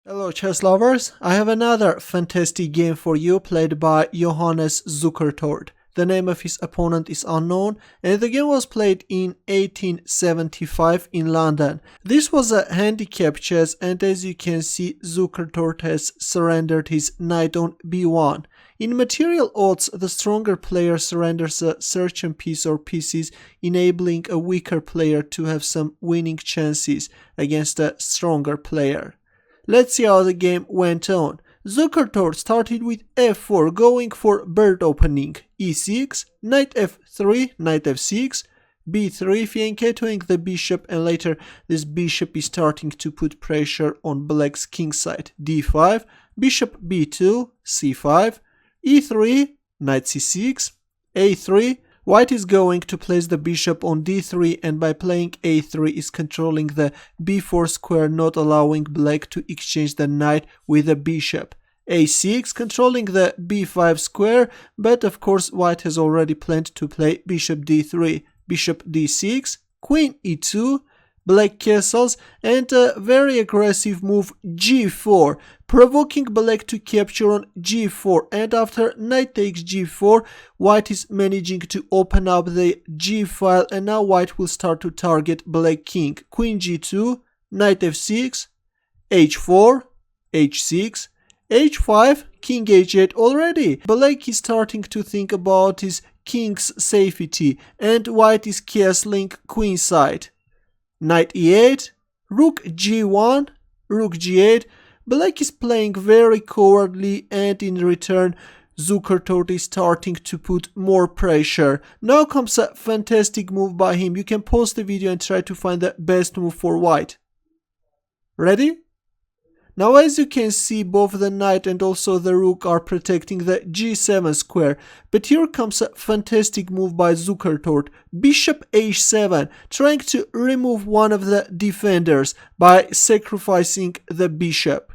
Hello chess lovers, I have another fantastic game for you played by Johannes Zukertort. The name of his opponent is unknown and the game was played in 1875 in London. This was a handicap chess and as you can see Zukertort has surrendered his knight on b1. In material odds, the stronger player surrenders a certain piece or pieces, enabling a weaker player to have some winning chances against a stronger player. Let's see how the game went on. Zukertort started with f4, going for bird opening, e6, knight f3, knight f6, b3, fianchettoing the bishop, and later this bishop is starting to put pressure on black's king side, d5, bishop b2, c5, e3, knight c6, a3, white is going to place the bishop on d3 and by playing a3 is controlling the b4 square, not allowing black to exchange the knight with the bishop. a6 controlling the b5 square, but of course white has already planned to play bishop d3, bishop d6, queen e2, black castles, and a very aggressive move g4, provoking black to capture on g4, and after knight takes g4, white is managing to open up the g file and now white will start to target black king. Queen g2, knight f6, h4, h6, h5, king h8 already. Black is starting to think about his king's safety and white is castling queen side. Knight e8, rook g1, rook g8. Black is playing very cowardly and in return Zukertort is starting to put more pressure. Now comes a fantastic move by him. You can pause the video and try to find the best move for white. Ready? Now as you can see, both the knight and also the rook are protecting the g7 square, but here comes a fantastic move by Zukertort. Bishop h7, trying to remove one of the defenders by sacrificing the bishop.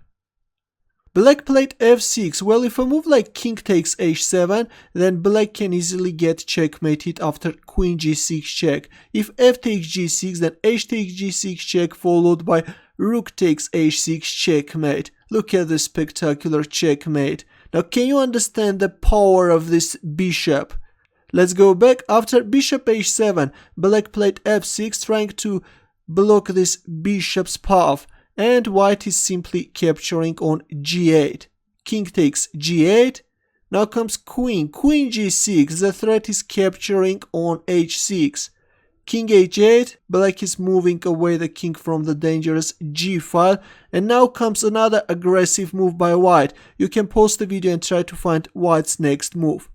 Black played f6. Well, if a move like king takes h7, then black can easily get checkmated after queen g6 check. If f takes g6, then h takes g6 check followed by rook takes h6 checkmate. Look at this spectacular checkmate. Now can you understand the power of this bishop? Let's go back. After bishop h7, black played f6 trying to block this bishop's path. And white is simply capturing on g8. King takes g8. Now comes queen. Queen g6. The threat is capturing on h6. King h8. Black is moving away the king from the dangerous g file. And now comes another aggressive move by white. You can pause the video and try to find white's next move.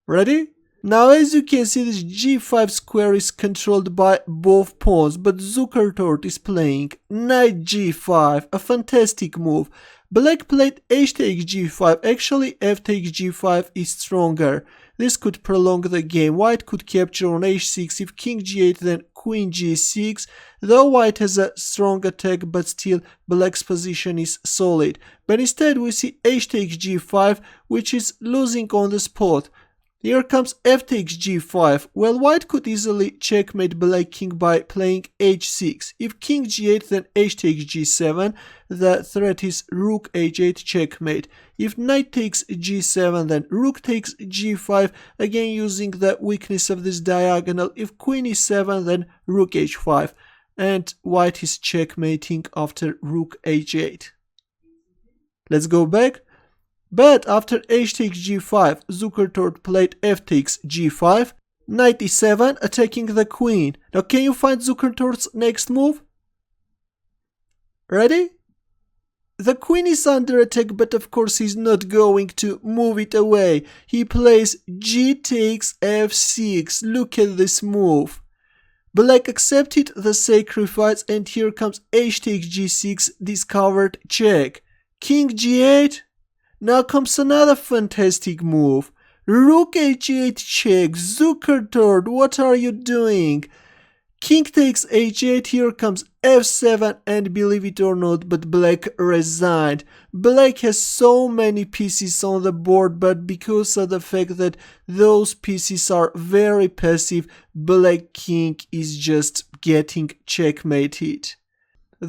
Ready? Now as you can see, this g5 square is controlled by both pawns, but Zukertort is playing knight g5, a fantastic move. Black played h takes g5, actually f takes g5 is stronger. This could prolong the game. White could capture on h6, if king g8 then queen g6, though white has a strong attack but still black's position is solid. But instead we see h takes g5, which is losing on the spot. Here comes f takes g5. Well, white could easily checkmate black king by playing h6. If king g8 then h takes g7, the threat is rook h8 checkmate. If knight takes g7 then rook takes g5, again using the weakness of this diagonal. If queen e7 then rook h5, and white is checkmating after rook h8. Let's go back. But after h takes g5, Zukertort played f takes g5, knight e7, attacking the queen. Now can you find Zukertort's next move? Ready? The queen is under attack, but of course he's not going to move it away. He plays g takes f6. Look at this move. Black accepted the sacrifice and here comes h takes g6, discovered check. King g8. Now comes another fantastic move. Rook h8 check. Zukertort, what are you doing? King takes h8, here comes f7, and believe it or not, but black resigned. Black has so many pieces on the board, but because of the fact that those pieces are very passive, black king is just getting checkmated.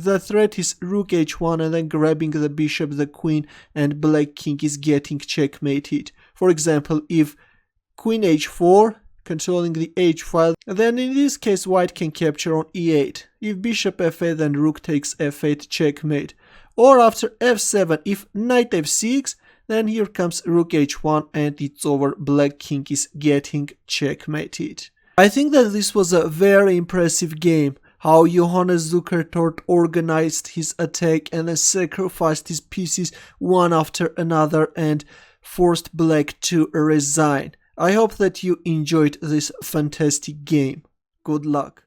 the threat is rook h1 and then grabbing the bishop, the queen, and black king is getting checkmated. For example, if queen h4, controlling the h file, then in this case white can capture on e8. If bishop f8, then rook takes f8, checkmate. Or after f7, if knight f6, then here comes rook h1 and it's over, black king is getting checkmated. I think that this was a very impressive game, how Johannes Zukertort organized his attack and then sacrificed his pieces one after another and forced black to resign. I hope that you enjoyed this fantastic game. Good luck.